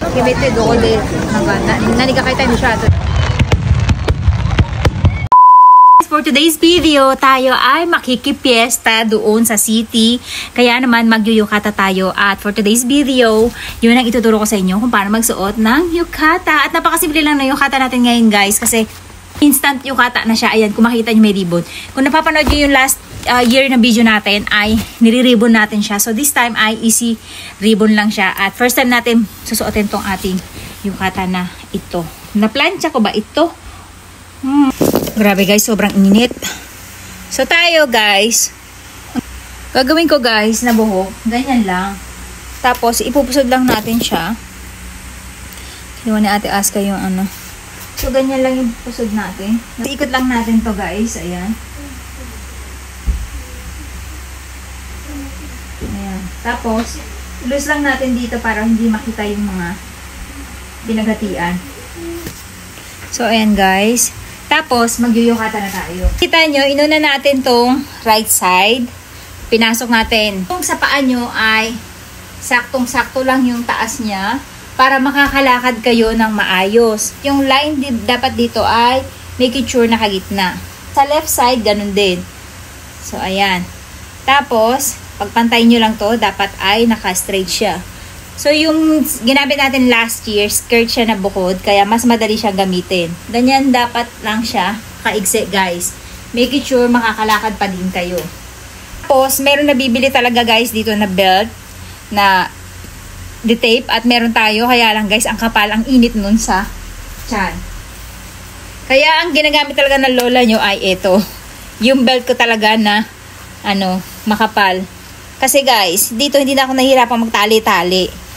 Kimete do ko din. Naniga kay tayo siya. For today's video, tayo ay makikipiesta doon sa city. Kaya naman magyuyukata tayo. At for today's video, yun ang ituturo ko sa inyo kung paano magsuot ng yukata. At napakasimple lang na yukata natin ngayon guys. Kasi instant yukata na siya. Ayan, kung makita nyo may ribbon. Kung napapanood nyo yung last year na video natin, ay nire-ribbon natin siya. So this time ay easy ribbon lang siya. At first time natin susuotin tong ating yukata na ito. Naplansya ko ba ito? Grabe guys, sobrang init. So tayo guys, gagawin ko guys na buhok, ganyan lang. Tapos ipupusod lang natin siya. Kinuha ni Ate Aska yung ano. So ganyan lang yung pusod natin. Ikot lang natin to guys, ayan. Ayan. Tapos, loose lang natin dito para hindi makita yung mga pinaghatian. So ayan guys. Tapos, magyuyukata na tayo. Kita nyo, inuna natin tong right side. Pinasok natin. Kung sa paa nyo ay saktong-sakto lang yung taas niya para makakalakad kayo ng maayos. Yung line dapat dito ay make sure nakagitna. Sa left side, ganun din. So, ayan. Tapos, pagpantayin nyo lang to, dapat ay naka-straight siya. So, yung ginamit natin last year, skirt siya na bukod, kaya mas madali siyang gamitin. Ganyan dapat lang siya kaigsi, guys. Make sure makakalakad pa din kayo. Tapos, meron nabibili talaga, guys, dito na belt na de-tape at meron tayo. Kaya lang, guys, ang kapal, ang init nun sa tiyan. Kaya, ang ginagamit talaga ng lola nyo ay ito. Yung belt ko talaga na, makapal. Kasi, guys, dito hindi na ako nahihirapang magtali-tali.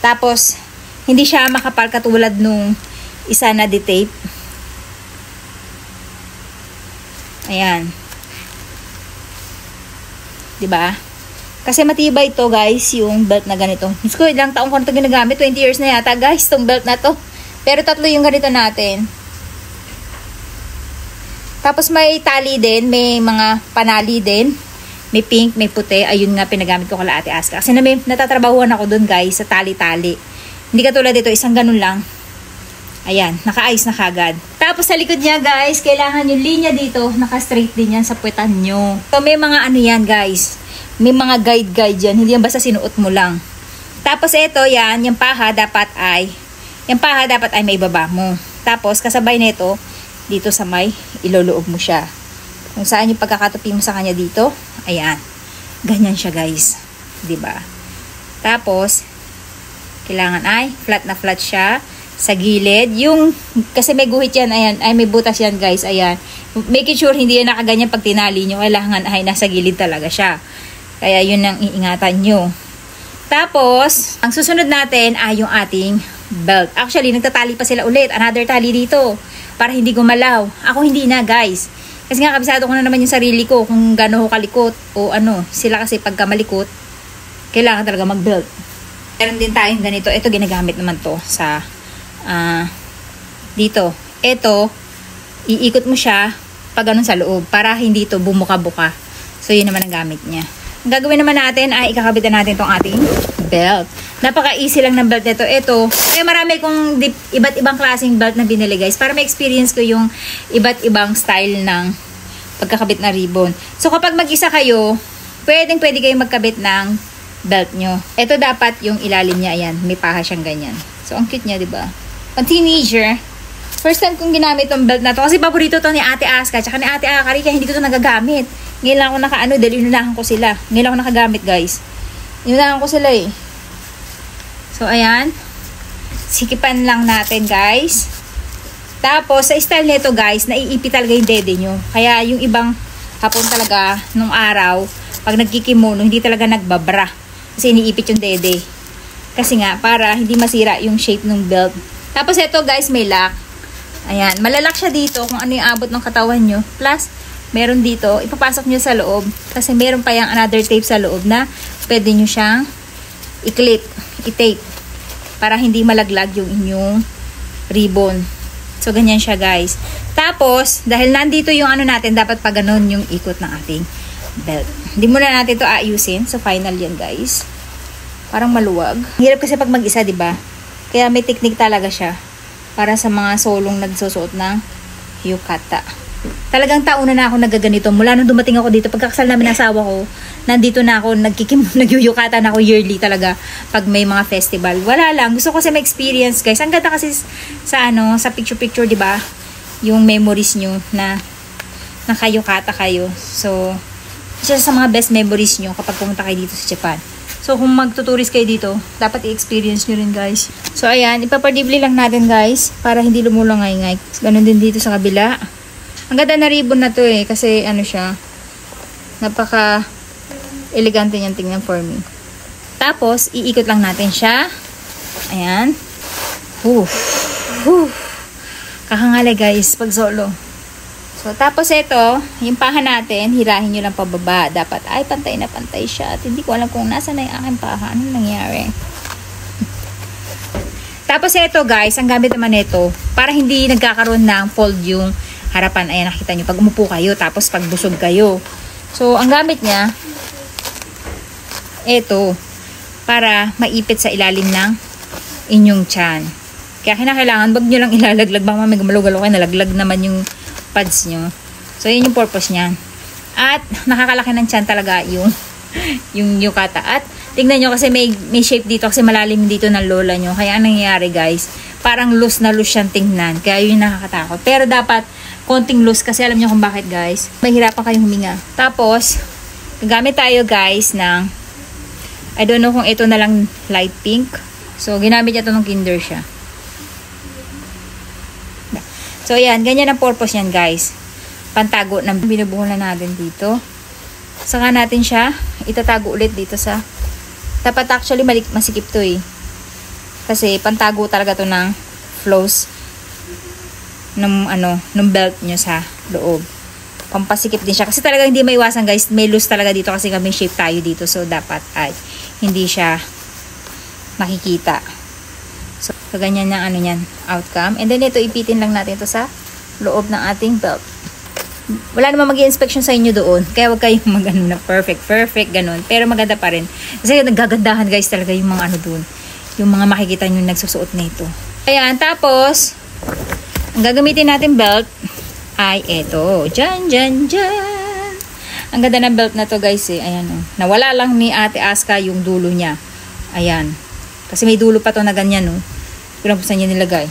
Tapos, hindi siya makapal katulad nung isa na de-tape. Ayan. Diba? Kasi matibay to guys, yung belt na ganito. Diyos ko, ilang taong ko na ito ginagamit. 20 years na yata guys, tong belt na to. Pero 3 yung ganito natin. Tapos may tali din, may mga panali din. May pink, may puti. Ayun nga, pinagamit ko kala Ate Aska. Kasi natatrabahuan ako dun guys, sa tali-tali. Hindi katulad dito, isang ganun lang. Ayan, naka-ayos na kagad. Tapos sa likod niya guys, kailangan yung linya dito, naka-straight din yan sa puwetan nyo. So may mga yan guys. May mga guide yan. Hindi yan basta sinuot mo lang. Tapos ito yan, yung paha dapat ay may baba mo. Tapos kasabay nito, dito sa may iloloob mo siya. Kung saan yung pagkakatupi mo sa kanya dito, ayan. Ganyan siya guys. 'Di ba? Tapos, kailangan ay flat na flat siya sa gilid. Kasi may guhit yan, ayan. Ay, may butas yan guys, ayan. Make sure hindi yan nakaganyan pag tinali nyo. Kailangan ay nasa gilid talaga siya. Kaya yun ang iingatan nyo. Tapos, ang susunod natin ay yung ating belt. Actually, nagtatali pa sila ulit. Another tali dito. Para hindi gumalaw. Ako hindi na guys. Kasi nga, kabisado ko na naman yung sarili ko kung gano'n ko kalikot o sila kasi pagka malikot, kailangan talaga mag-belt. Meron din tayong ganito. Ito, ginagamit naman to sa, dito. Ito, iikot mo siya pag ganun sa loob para hindi to bumuka-buka. So, yun naman ang gamit niya. Ang gagawin naman natin ay ikakabitan natin tong ating belt. Napaka-easy lang ng belt nito. Ito, marami kong iba't ibang klaseng belt na binili guys para ma-experience ko yung iba't ibang style ng pagkakabit na ribbon. So kapag mag-isa kayo, pwede kayong magkabit ng belt nyo. Ito dapat yung ilalim niya, ayan, may paha siyang ganyan. So ang cute niya, 'di ba? Pang teenager, first time kong ginamit tong belt na to kasi paborito to ni Ate Aska tsaka ni Ate Akari kaya hindi ko to nagagamit. Ngayon lang ako dahil inunahan ko sila. Ngayon lang ako nakagamit guys. Inunahan ko sila eh. So, ayan. Sikipan lang natin, guys. Tapos, sa style nito, guys, naiipit talaga yung dede nyo. Kaya, yung ibang hapon talaga, nung araw, pag nagkikimono, hindi talaga nagbabra. Kasi iniipit yung dede. Kasi nga, para hindi masira yung shape ng belt. Tapos, ito, guys, may lock. Ayan. Malalak siya dito kung ano yung abot ng katawan nyo. Plus, meron dito, ipapasok nyo sa loob. Kasi meron pa yung another tape sa loob na pwede nyo siyang i-clip, i-tape. Para hindi malaglag yung inyong ribbon. So, ganyan siya guys. Tapos, dahil nandito yung natin, dapat pa ganun yung ikot ng ating belt. Hindi muna natin to ayusin. So, final yan, guys. Parang maluwag. Hirap kasi pag mag-isa, diba? Kaya may technique talaga siya. Para sa mga solong nagsusuot ng yukata. Talagang taon na ako nagaganito. Mula nung dumating ako dito, pagkakasal namin ng asawa ko, nandito na ako, nagyuyukata na ako yearly talaga pag may mga festival. Wala lang. Gusto ko kasi ma-experience, guys. Ang ganda kasi sa sa picture-picture, diba? Yung memories nyo na nakayukata kayo. So, isa sa mga best memories nyo kapag pumunta kayo dito sa Japan. So, kung magtuturist kayo dito, dapat i-experience nyo rin, guys. So, ayan. Ipapadibli lang natin, guys, para hindi lumulangay-ngay. Ganon din dito sa kabila. Ang ganda na ribbon na to eh. Kasi siya. Napaka-elegante niyang tingnan for me. Tapos, iikot lang natin siya. Ayan. Kakangalay guys, pag solo. So, tapos ito, yung paha natin, hirahin nyo lang pababa. Dapat, ay, pantay na pantay siya. At hindi ko alam kung nasa na yung aking paha. Anong nangyari? Tapos ito guys, ang gamit naman ito, para hindi nagkakaroon ng fold yung harapan. Ayan, nakita nyo. Pag umupo kayo, tapos pag busog kayo. So, ang gamit niya, ito, para maipit sa ilalim ng inyong tiyan. Kaya kinakailangan, wag nyo lang ilalaglag. Baka may gumalaw-galaw kayo, nalaglag naman yung pads nyo. So, yun yung purpose niyan. At, nakakalaki ng tiyan talaga yung yukata. At, tingnan nyo kasi may shape dito kasi malalim dito ng lola nyo. Kaya, anong nangyayari guys? Parang loose na loose siyang tingnan. Kaya, yun yung nakakatakot. Pero, dapat, konting loose kasi alam nyo kung bakit guys. Mahirapan kayong huminga. Tapos, gagamit tayo guys ng, I don't know kung ito na lang light pink. So, ginamit niya ito ng Kinder siya. So, ayan. Ganyan ang purpose niyan, guys. Pantago na binubuhulan natin dito. Saka natin siya itatago ulit dito sa... Dapat actually masikip to eh. Kasi pantago talaga to ng flows ng belt nyo sa loob. Pampasikip din siya. Kasi talaga hindi maiwasan, guys. May loose talaga dito kasi kami shape tayo dito. So, dapat ay hindi siya makikita. So, ganyan yung yan, outcome. And then, ito, ipitin lang natin ito sa loob ng ating belt. Wala naman mag-i-inspection sa inyo doon. Kaya huwag kayong na perfect, ganun. Pero maganda pa rin. Kasi nagagandahan, guys, talaga yung mga doon. Yung mga makikita nyo nagsusuot na ito. Ayan, tapos, ang gagamitin natin belt ay ito. Dyan. Ang ganda ng belt na to, guys, eh. Ayan, oh. Nawala lang ni Ate Aska yung dulo niya. Ayan. Kasi may dulo pa to na ganyan, no? Kung saan niya nilagay.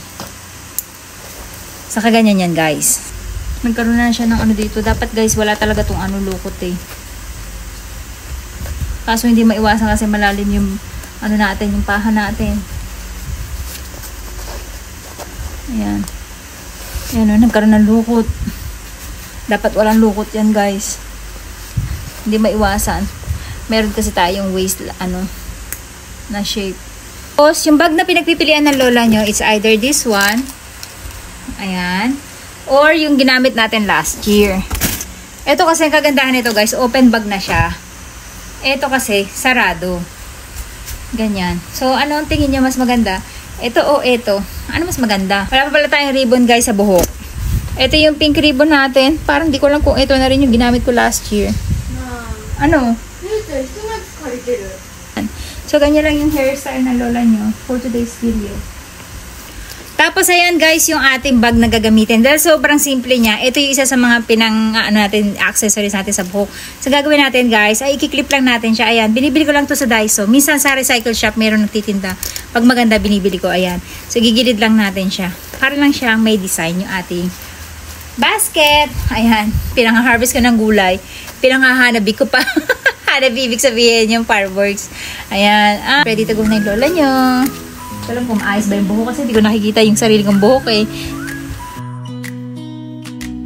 Saka ganyan yan, guys. Nagkaroon na siya ng dito. Dapat, guys, wala talaga tong lukot, eh. Kaso hindi maiwasan kasi malalim yung natin, yung paha natin. Ayan. Ayan, no? Nagkaroon ng lukot. Dapat walang lukot yan, guys. Hindi maiwasan. Meron kasi tayong waist, na shape. Tapos, yung bag na pinagpipilian ng lola nyo, it's either this one, ayan, or yung ginamit natin last year. Ito kasi, ang kagandahan nito guys, open bag na siya. Ito kasi, sarado. Ganyan. So, ano ang tingin nyo mas maganda? Ito o ito? Ano mas maganda? Wala pa pala tayong ribbon guys sa buhok. Ito yung pink ribbon natin. Parang di ko lang kung ito na rin yung ginamit ko last year. Ano? So, ganyan lang yung hairstyle ng lola nyo for today's video. Tapos, ayan guys, yung ating bag na gagamitin. Dahil sobrang simple niya, ito yung isa sa mga accessories natin sa buhok. So, gagawin natin guys, ay ikiklip lang natin siya. Ayan, binibili ko lang to sa Daiso. Minsan sa recycle shop, meron nagtitinda. Pag maganda, binibili ko. Ayan. So, gigilid lang natin siya. Para lang siyang may design yung ating basket. Ayan, pinang-harvest ko ng gulay. Pinang-hahanabi ko pa. Hanabibig sabihin yung fireworks. Ayan. Ready to go na yung lola nyo. So, alam kung maayos ba yung buhok kasi hindi ko nakikita yung sarili kong buhok eh.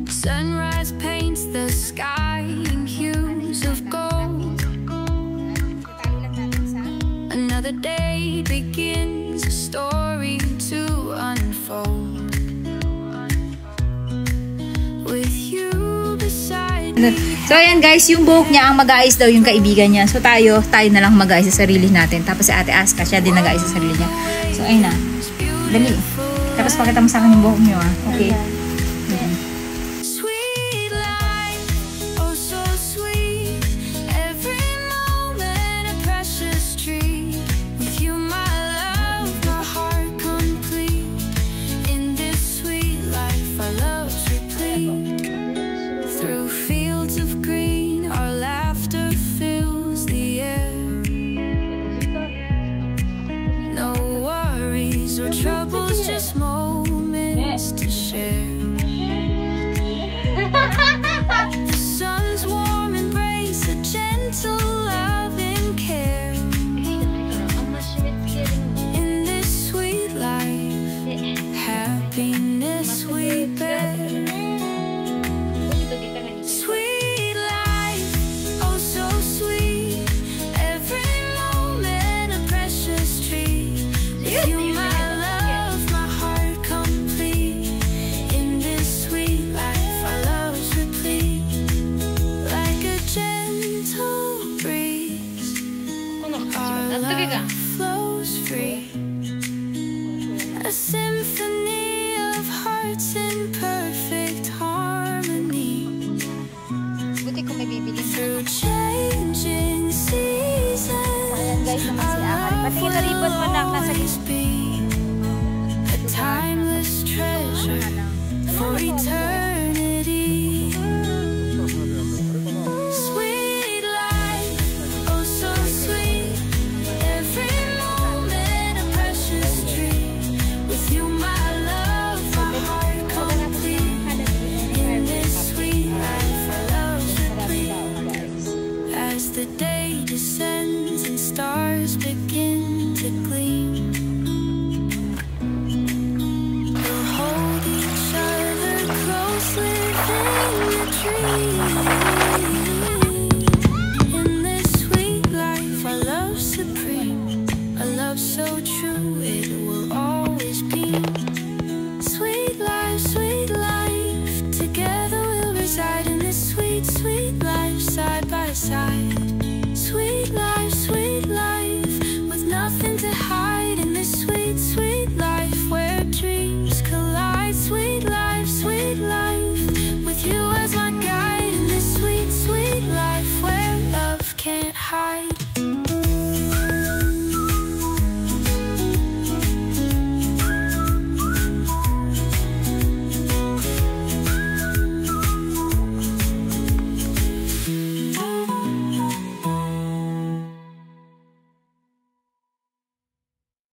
Sunrise paints the sky in hues of gold. Another day begins a story to unfold. With you beside me. So, ayan guys, yung buhok niya, ang mag-aayos daw yung kaibigan niya. So, tayo na lang mag-aayos sa sarili natin. Tapos, si Ate Aska, siya din nag-aayos sa sarili niya. So, ayun na. Dali. Tapos, pakita mo sa akin yung buhok niyo, Okay. Sweet life, oh so sweet. love flows free. A symphony of hearts in perfect harmony. Buti ko may bibili. Through changing seasons, Ayan guys, naman si Akari. Patingin na ribbon mo na nasa gitna. a timeless treasure for eternity. Sweet life, oh so sweet. Every moment a precious dream. With you, my love, my heart complete. In this sweet life, I love supreme. As the day descends and stars begin to gleam, we'll hold each other close, living the dream. In this sweet life, our love supreme, a love so true it will always be. Sweet life, together we'll reside in this sweet, sweet life, side by side.